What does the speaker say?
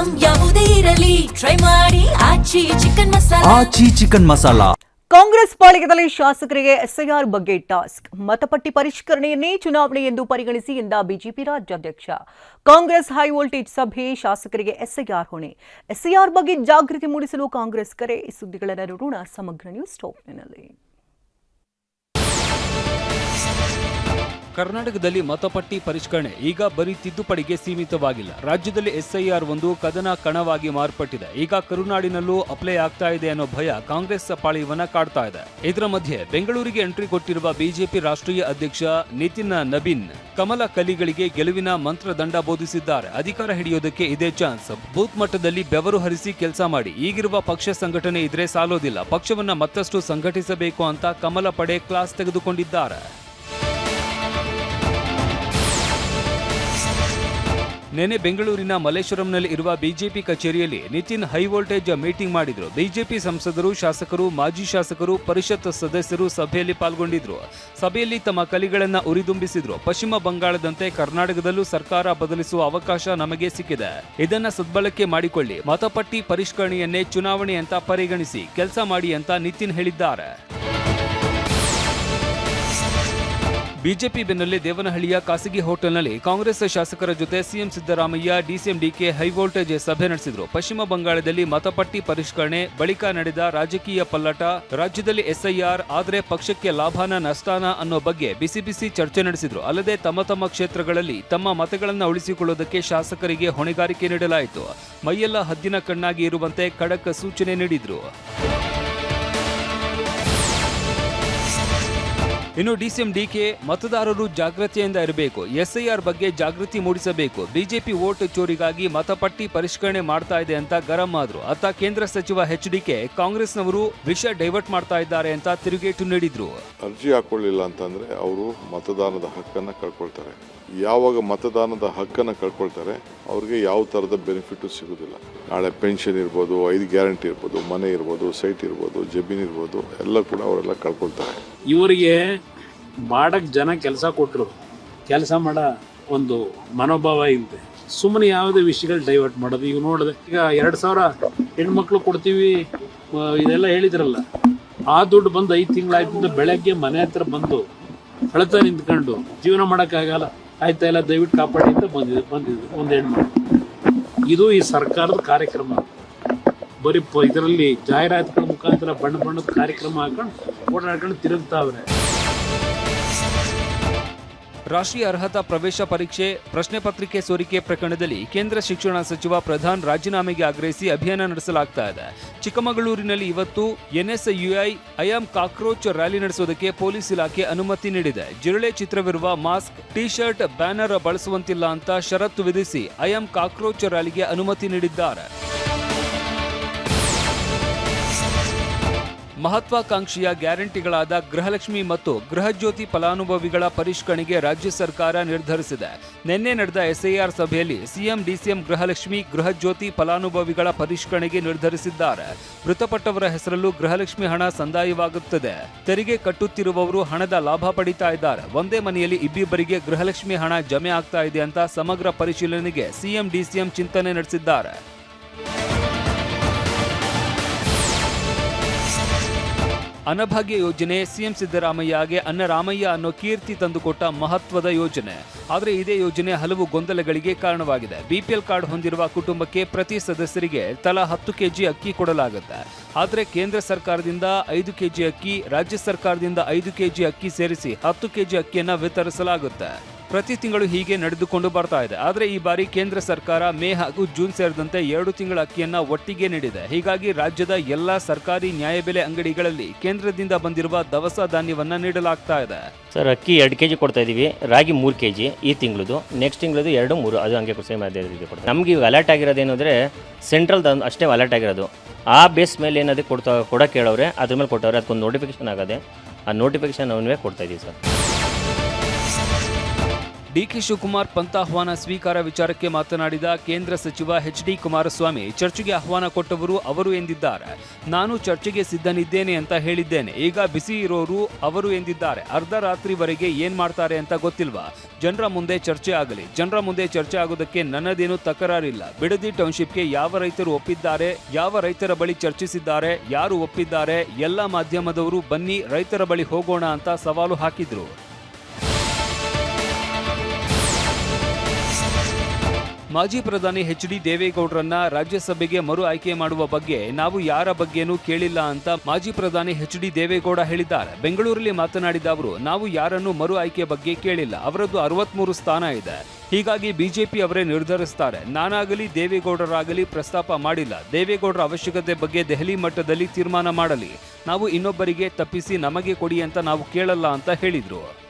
Item ಯಾವುದೇ ಇರಲಿ try ಮಾಡಿ ಆಚಿ ಚಿಕನ್ ಮಸಾಲಾ. ಕಾಂಗ್ರೆಸ್ ಪಾಳೆಯದಲ್ಲಿ ಶಾಸಕರಿಗೆ ಎಸ್ಐಆರ್ ಬಗ್ಗೆ ಟಾಸ್ಕ್. ಮತಪಟ್ಟಿ ಪರಿಷ್ಕರಣೆಯನ್ನೇ ಚುನಾವಣೆ ಎಂದು ಪರಿಗಣಿಸಿ ಎಂದ ಬಿಜೆಪಿ ರಾಜ್ಯಾಧ್ಯಕ್ಷ. ಕಾಂಗ್ರೆಸ್ ಹೈ ವೋಲ್ಟೇಜ್ ಸಭೆ, ಶಾಸಕರಿಗೆ ಎಸ್ಐಆರ್ ಹೊಣೆ. ಎಸ್ಐಆರ್ ಬಗ್ಗೆ ಜಾಗೃತಿ ಮೂಡಿಸಲು ಕಾಂಗ್ರೆಸ್ ಕರೆ. ಈ ಸುದ್ದಿಗಳನ್ನು ನೋಡೋಣ ಸಮಗ್ರ ನ್ಯೂಸ್ ಟಾಪ್ನಲ್ಲಿ. ಕರ್ನಾಟಕದಲ್ಲಿ ಮತಪಟ್ಟಿ ಪರಿಷ್ಕರಣೆ ಈಗ ಬರೀ ತಿದ್ದುಪಡಿಗೆ ಸೀಮಿತವಾಗಿಲ್ಲ. ರಾಜ್ಯದಲ್ಲಿ ಎಸ್ಐಆರ್ ಒಂದು ಕದನ ಕಣವಾಗಿ ಮಾರ್ಪಟ್ಟಿದೆ. ಈಗ ಕರುನಾಡಿನಲ್ಲೂ ಅಪ್ಲೈ ಆಗ್ತಾ ಇದೆ ಅನ್ನೋ ಭಯ ಕಾಂಗ್ರೆಸ್ ಪಾಳೆಯವನ್ನ ಕಾಡ್ತಾ ಇದೆ. ಇದರ ಮಧ್ಯೆ ಬೆಂಗಳೂರಿಗೆ ಎಂಟ್ರಿ ಕೊಟ್ಟಿರುವ ಬಿಜೆಪಿ ರಾಷ್ಟ್ರೀಯ ಅಧ್ಯಕ್ಷ ನಿತಿನ್ ನಬೀನ್ ಕಮಲ ಕಲಿಗಳಿಗೆ ಗೆಲುವಿನ ಮಂತ್ರದಂಡ ಬೋಧಿಸಿದ್ದಾರೆ. ಅಧಿಕಾರ ಹಿಡಿಯೋದಕ್ಕೆ ಇದೇ ಚಾನ್ಸ್. ಬೂತ್ ಮಟ್ಟದಲ್ಲಿ ಬೆವರು ಹರಿಸಿ ಕೆಲಸ ಮಾಡಿ. ಈಗಿರುವ ಪಕ್ಷ ಸಂಘಟನೆ ಇದ್ರೆ ಸಾಲೋದಿಲ್ಲ. ಪಕ್ಷವನ್ನ ಮತ್ತಷ್ಟು ಸಂಘಟಿಸಬೇಕು ಅಂತ ಕಮಲ ಪಡೆ ಕ್ಲಾಸ್ ತೆಗೆದುಕೊಂಡಿದ್ದಾರೆ. ನಿನ್ನೆ ಬೆಂಗಳೂರಿನ ಮಲ್ಲೇಶ್ವರಂನಲ್ಲಿ ಇರುವ ಬಿಜೆಪಿ ಕಚೇರಿಯಲ್ಲಿ ನಿತಿನ್ ಹೈ ವೋಲ್ಟೇಜ್ ಮೀಟಿಂಗ್ ಮಾಡಿದ್ರು. ಬಿಜೆಪಿ ಸಂಸದರು, ಶಾಸಕರು, ಮಾಜಿ ಶಾಸಕರು, ಪರಿಷತ್ ಸದಸ್ಯರು ಸಭೆಯಲ್ಲಿ ಪಾಲ್ಗೊಂಡಿದ್ರು. ಸಭೆಯಲ್ಲಿ ತಮ್ಮ ಕಲಿಗಳನ್ನ ಉರಿದುಂಬಿಸಿದ್ರು. ಪಶ್ಚಿಮ ಬಂಗಾಳದಂತೆ ಕರ್ನಾಟಕದಲ್ಲೂ ಸರ್ಕಾರ ಬದಲಿಸುವ ಅವಕಾಶ ನಮಗೆ ಸಿಕ್ಕಿದೆ. ಇದನ್ನ ಸದ್ಬಳಕೆ ಮಾಡಿಕೊಳ್ಳಿ. ಮತಪಟ್ಟಿ ಪರಿಷ್ಕರಣೆಯನ್ನೇ ಚುನಾವಣೆ ಅಂತ ಪರಿಗಣಿಸಿ ಕೆಲಸ ಮಾಡಿ ಅಂತ ನಿತಿನ್ ಹೇಳಿದ್ದಾರೆ. ಬಿಜೆಪಿ ಬೆನ್ನಲ್ಲೇ ದೇವನಹಳ್ಳಿಯ ಖಾಸಗಿ ಹೋಟೆಲ್ನಲ್ಲಿ ಕಾಂಗ್ರೆಸ್ ಶಾಸಕರ ಜೊತೆ CM Siddaramaiah, DCM DK high voltage ಸಭೆ ನಡೆಸಿದ್ರು. ಪಶ್ಚಿಮ ಬಂಗಾಳದಲ್ಲಿ ಮತಪಟ್ಟಿ ಪರಿಷ್ಕರಣೆ ಬಳಿಕ ನಡೆದ ರಾಜಕೀಯ ಪಲ್ಲಟ, ರಾಜ್ಯದಲ್ಲಿ ಎಸ್ಐಆರ್ ಆದರೆ ಪಕ್ಷಕ್ಕೆ ಲಾಭಾನ ನಷ್ಟಾನ ಅನ್ನೋ ಬಗ್ಗೆ ಬಿಸಿ ಬಿಸಿ ಚರ್ಚೆ ನಡೆಸಿದ್ರು. ಅಲ್ಲದೆ ತಮ್ಮ ಕ್ಷೇತ್ರಗಳಲ್ಲಿ ತಮ್ಮ ಮತಗಳನ್ನು ಉಳಿಸಿಕೊಳ್ಳುವುದಕ್ಕೆ ಶಾಸಕರಿಗೆ ಹೊಣೆಗಾರಿಕೆ ನೀಡಲಾಯಿತು. ಮೈಯೆಲ್ಲ ಹದ್ದಿನ ಕಣ್ಣಾಗಿ ಇರುವಂತೆ ಖಡಕ್ ಸೂಚನೆ ನೀಡಿದ್ರು. ಇನ್ನು ಡಿಸಿಎಂ ಡಿಕೆ ಮತದಾರರು ಜಾಗೃತಿಯಿಂದ ಇರಬೇಕು, ಎಸ್ಐಆರ್ ಬಗ್ಗೆ ಜಾಗೃತಿ ಮೂಡಿಸಬೇಕು, ಬಿಜೆಪಿ ವೋಟ್ ಚೋರಿಗಾಗಿ ಮತಪಟ್ಟಿ ಪರಿಷ್ಕರಣೆ ಮಾಡ್ತಾ ಇದೆ ಅಂತ ಗರಂ ಆದ್ರು. ಅತ್ತ ಕೇಂದ್ರ ಸಚಿವ ಎಚ್ಡಿಕೆ ಕಾಂಗ್ರೆಸ್ನವರು ವಿಷಯ ಡೈವರ್ಟ್ ಮಾಡ್ತಾ ಇದ್ದಾರೆ ಅಂತ ತಿರುಗೇಟು ನೀಡಿದ್ರು. ಅರ್ಜಿ ಹಾಕೊಳ್ಳಿಲ್ಲ ಅಂತಂದ್ರೆ ಅವರು ಮತದಾನದ ಹಕ್ಕನ್ನ ಕಳ್ಕೊಳ್ತಾರೆ. ಯಾವಾಗ ಮತದಾನದ ಹಕ್ಕನ್ನು ಕಳ್ಕೊಳ್ತಾರೆ ಅವ್ರಿಗೆ ಯಾವ ಥರದ ಬೆನಿಫಿಟು ಸಿಗೋದಿಲ್ಲ. ನಾಳೆ ಪೆನ್ಷನ್ ಇರ್ಬೋದು, 5 ಗ್ಯಾರಂಟಿ ಇರ್ಬೋದು, ಮನೆ ಇರ್ಬೋದು, ಸೈಟ್ ಇರ್ಬೋದು, ಜಮೀನು ಇರ್ಬೋದು, ಎಲ್ಲ ಕೂಡ ಅವರೆಲ್ಲ ಕಳ್ಕೊಳ್ತಾರೆ. ಇವರಿಗೆ ಮಾಡಕ್ ಜನ ಕೆಲಸ ಕೊಟ್ಟರು, ಕೆಲಸ ಮಾಡೋ ಒಂದು ಮನೋಭಾವ ಇದೆ. ಸುಮ್ಮನೆ ಯಾವುದೇ ವಿಷಯಗಳು ಡೈವರ್ಟ್ ಮಾಡೋದು. ಈಗ ನೋಡಿದೆ, ಈಗ 2,000 ಹೆಣ್ಮಕ್ಳು ಕೊಡ್ತೀವಿ ಇದೆಲ್ಲ ಹೇಳಿದ್ರಲ್ಲ, ಆ ದುಡ್ಡು ಬಂದು 5 ತಿಂಗಳಾಯ್ತು. ಬೆಳಗ್ಗೆ ಮನೆ ಹತ್ರ ಬಂದು ಅಳ್ತಾ ನಿಂತ್ಕೊಂಡು ಜೀವನ ಮಾಡೋಕ್ಕಾಗಲ್ಲ, ಆಯ್ತಾ ಇಲ್ಲ ದಯವಿಟ್ಟು ಕಾಪಾಡಿ ಅಂತ ಬಂದಿದ್ದು ಒಂದು ಹೆಣ್ಮಕ್ಳು. ಇದು ಈ ಸರ್ಕಾರದ ಕಾರ್ಯಕ್ರಮ. ಬರೀ ಇದರಲ್ಲಿ ಜಾಹೀರಾತುಗಳ ಮುಖಾಂತರ ಬಣ್ಣದ ಕಾರ್ಯಕ್ರಮ ಹಾಕೊಂಡು ಓಡಾಡ್ಕೊಂಡು ತಿರುಗ್ತಾವ್ರೆ. ರಾಷ್ಟ್ರೀಯ ಅರ್ಹತಾ ಪ್ರವೇಶ ಪರೀಕ್ಷೆ ಪ್ರಶ್ನೆ ಪತ್ರಿಕೆ ಸೋರಿಕೆ ಪ್ರಕರಣದಲ್ಲಿ ಕೇಂದ್ರ ಶಿಕ್ಷಣ ಸಚಿವ ಪ್ರಧಾನ್ ರಾಜೀನಾಮೆಗೆ ಆಗ್ರಹಿಸಿ ಅಭಿಯಾನ ನಡೆಸಲಾಗ್ತಾ ಇದೆ. ಚಿಕ್ಕಮಗಳೂರಿನಲ್ಲಿ ಇವತ್ತು NSUI I am cockroach rally ನಡೆಸುವುದಕ್ಕೆ ಪೊಲೀಸ್ ಇಲಾಖೆ ಅನುಮತಿ ನೀಡಿದೆ. ಜಿರಳೆ ಚಿತ್ರವಿರುವ ಮಾಸ್ಕ್, ಟಿ ಶರ್ಟ್, ಬ್ಯಾನರ್ ಬಳಸುವಂತಿಲ್ಲ ಅಂತ ಷರತ್ತು ವಿಧಿಸಿ ಐ ಆಮ್ ಕಾಕ್ರೋಚ್ ರ್ಯಾಲಿಗೆ ಅನುಮತಿ ನೀಡಿದ್ದಾರೆ. ಮಹತ್ವಾಕಾಂಕ್ಷೆಯ ಗ್ಯಾರಂಟಿಗಳಾದ ಗೃಹಲಕ್ಷ್ಮಿ ಮತ್ತು ಗೃಹಜ್ಯೋತಿ ಫಲಾನುಭವಿಗಳ ಪರಿಷ್ಕರಣೆಗೆ ರಾಜ್ಯ ಸರ್ಕಾರ ನಿರ್ಧರಿಸಿದೆ. ನಿನ್ನೆ ನಡೆದ ಎಸ್ಐಆರ್ ಸಭೆಯಲ್ಲಿ ಸಿಎಂ, ಡಿಸಿಎಂ ಗೃಹಲಕ್ಷ್ಮಿ, ಗೃಹಜ್ಯೋತಿ ಫಲಾನುಭವಿಗಳ ಪರಿಷ್ಕರಣೆಗೆ ನಿರ್ಧರಿಸಿದ್ದಾರೆ. ಮೃತಪಟ್ಟವರ ಹೆಸರಲ್ಲೂ ಗೃಹಲಕ್ಷ್ಮಿ ಹಣ ಸಂದಾಯವಾಗುತ್ತದೆ. ತೆರಿಗೆ ಕಟ್ಟುತ್ತಿರುವವರು ಹಣದ ಲಾಭ ಪಡಿತಾ ಇದ್ದಾರೆ. ಒಂದೇ ಮನೆಯಲ್ಲಿ ಇಬ್ಬಿಬ್ಬರಿಗೆ ಗೃಹಲಕ್ಷ್ಮಿ ಹಣ ಜಮೆ ಆಗ್ತಾ ಇದೆ ಅಂತ ಸಮಗ್ರ ಪರಿಶೀಲನೆಗೆ ಸಿಎಂ, ಡಿಸಿಎಂ ಚಿಂತನೆ ನಡೆಸಿದ್ದಾರೆ. ಅನ್ನಭಾಗ್ಯ ಯೋಜನೆ ಸಿಎಂ ಸಿದ್ದರಾಮಯ್ಯಗೆ ಅನ್ನರಾಮಯ್ಯ ಅನ್ನೋ ಕೀರ್ತಿ ತಂದುಕೊಟ್ಟ ಮಹತ್ವದ ಯೋಜನೆ. ಆದರೆ ಇದೇ ಯೋಜನೆ ಹಲವು ಗೊಂದಲಗಳಿಗೆ ಕಾರಣವಾಗಿದೆ. ಬಿಪಿಎಲ್ ಕಾರ್ಡ್ ಹೊಂದಿರುವ ಕುಟುಂಬಕ್ಕೆ ಪ್ರತಿ ಸದಸ್ಯರಿಗೆ ತಲಾ 10 ಕೆಜಿ ಅಕ್ಕಿ ಕೊಡಲಾಗುತ್ತೆ. ಆದರೆ ಕೇಂದ್ರ ಸರ್ಕಾರದಿಂದ 5 ಕೆಜಿ ಅಕ್ಕಿ, ರಾಜ್ಯ ಸರ್ಕಾರದಿಂದ 5 ಕೆಜಿ ಅಕ್ಕಿ ಸೇರಿಸಿ 10 ಕೆಜಿ ಅಕ್ಕಿಯನ್ನ ವಿತರಿಸಲಾಗುತ್ತೆ. ಪ್ರತಿ ತಿಂಗಳು ಹೀಗೆ ನಡೆದುಕೊಂಡು ಬರ್ತಾ ಇದೆ. ಆದರೆ ಈ ಬಾರಿ ಕೇಂದ್ರ ಸರ್ಕಾರ ಮೇ ಹಾಗೂ ಜೂನ್ ಸೇರಿದಂತೆ 2 ತಿಂಗಳ ಅಕ್ಕಿಯನ್ನ ಒಟ್ಟಿಗೆ ನೀಡಿದೆ. ಹೀಗಾಗಿ ರಾಜ್ಯದ ಎಲ್ಲಾ ಸರ್ಕಾರಿ ನ್ಯಾಯಬೆಲೆ ಅಂಗಡಿಗಳಲ್ಲಿ ಕೇಂದ್ರದಿಂದ ಬಂದಿರುವ ದವಸ ಧಾನ್ಯವನ್ನ ನೀಡಲಾಗ್ತಾ ಇದೆ. ಸರ್, ಅಕ್ಕಿ 2 ಕೆಜಿ ಕೊಡ್ತಾ ಇದೀವಿ, ರಾಗಿ 3 ಕೆಜಿ ಈ ತಿಂಗಳದು, ನೆಕ್ಸ್ಟ್ ತಿಂಗಳದು 2, 3 ಅದು ಹಂಗೆ ಸೇಮ್ ಅದೇ ರೀತಿ ಕೊಡ್ತಾರೆ. ನಮ್ಗೆ ಅಲರ್ಟ್ ಆಗಿರೋದೇನು ಅಂದರೆ ಸೆಂಟ್ರಲ್ ಅಷ್ಟೇ ಅಲರ್ಟ್ ಆಗಿರೋದು. ಆ ಬೇಸ್ ಮೇಲೆ ಏನಾದರೂ ಕೊಡೋಕೆ ಹೇಳೋರೆ, ಅದ್ರ ಮೇಲೆ ಕೊಟ್ಟವ್ರೆ. ಅದಕ್ಕೊಂದು ನೋಟಿಫಿಕೇಶನ್ ಆಗದೆ, ಆ ನೋಟಿಫಿಕೇಶನ್ ಅವನ್ನೇ ಕೊಡ್ತಾ ಇದೀವಿ ಸರ್. ಡಿಕೆ ಶಿವಕುಮಾರ್ ಪಂಥಾಹ್ವಾನ ಸ್ವೀಕಾರ ವಿಚಾರಕ್ಕೆ ಮಾತನಾಡಿದ ಕೇಂದ್ರ ಸಚಿವ ಎಚ್.ಡಿ. ಕುಮಾರಸ್ವಾಮಿ, ಚರ್ಚೆಗೆ ಆಹ್ವಾನ ಕೊಟ್ಟವರು ಅವರು ಎಂದಿದ್ದಾರೆ. ನಾನು ಚರ್ಚೆಗೆ ಸಿದ್ಧನಿದ್ದೇನೆ ಅಂತ ಹೇಳಿದ್ದೇನೆ. ಈಗ ಬಿಸಿ ಇರೋರು ಅವರು ಎಂದಿದ್ದಾರೆ. ಅರ್ಧ ರಾತ್ರಿವರೆಗೆ ಏನ್ ಮಾಡ್ತಾರೆ ಅಂತ ಗೊತ್ತಿಲ್ವಾ? ಜನರ ಮುಂದೆ ಚರ್ಚೆ ಆಗಲಿ. ಜನರ ಮುಂದೆ ಚರ್ಚೆ ಆಗೋದಕ್ಕೆ ನನ್ನದೇನು ತಕರಾರಿಲ್ಲ. ಬಿಡದಿ ಟೌನ್ಶಿಪ್ಗೆ ಯಾವ ರೈತರು ಒಪ್ಪಿದ್ದಾರೆ, ಯಾವ ರೈತರ ಬಳಿ ಚರ್ಚಿಸಿದ್ದಾರೆ, ಯಾರು ಒಪ್ಪಿದ್ದಾರೆ, ಎಲ್ಲ ಮಾಧ್ಯಮದವರು ಬನ್ನಿ ರೈತರ ಬಳಿ ಹೋಗೋಣ ಅಂತ ಸವಾಲು ಹಾಕಿದ್ರು. ಮಾಜಿ ಪ್ರಧಾನಿ ಎಚ್.ಡಿ. ದೇವೇಗೌಡರನ್ನ ರಾಜ್ಯಸಭೆಗೆ ಮರು ಆಯ್ಕೆ ಮಾಡುವ ಬಗ್ಗೆ ನಾವು ಯಾರ ಬಗ್ಗೆನೂ ಕೇಳಿಲ್ಲ ಅಂತ ಮಾಜಿ ಪ್ರಧಾನಿ ಎಚ್.ಡಿ. ದೇವೇಗೌಡ ಹೇಳಿದ್ದಾರೆ. ಬೆಂಗಳೂರಲ್ಲಿ ಮಾತನಾಡಿದ ಅವರು, ನಾವು ಯಾರನ್ನೂ ಮರು ಆಯ್ಕೆ ಬಗ್ಗೆ ಕೇಳಿಲ್ಲ. ಅವರದ್ದು 63 ಸ್ಥಾನ ಇದೆ. ಹೀಗಾಗಿ ಬಿಜೆಪಿ ಅವರೇ ನಿರ್ಧರಿಸ್ತಾರೆ. ನಾನಾಗಲಿ ದೇವೇಗೌಡರಾಗಲಿ ಪ್ರಸ್ತಾಪ ಮಾಡಿಲ್ಲ. ದೇವೇಗೌಡರ ಅವಶ್ಯಕತೆ ಬಗ್ಗೆ ದೆಹಲಿ ಮಟ್ಟದಲ್ಲಿ ತೀರ್ಮಾನ ಮಾಡಲಿ. ನಾವು ಇನ್ನೊಬ್ಬರಿಗೆ ತಪ್ಪಿಸಿ ನಮಗೆ ಕೊಡಿ ಅಂತ ನಾವು ಕೇಳಲ್ಲ ಅಂತ ಹೇಳಿದ್ರು.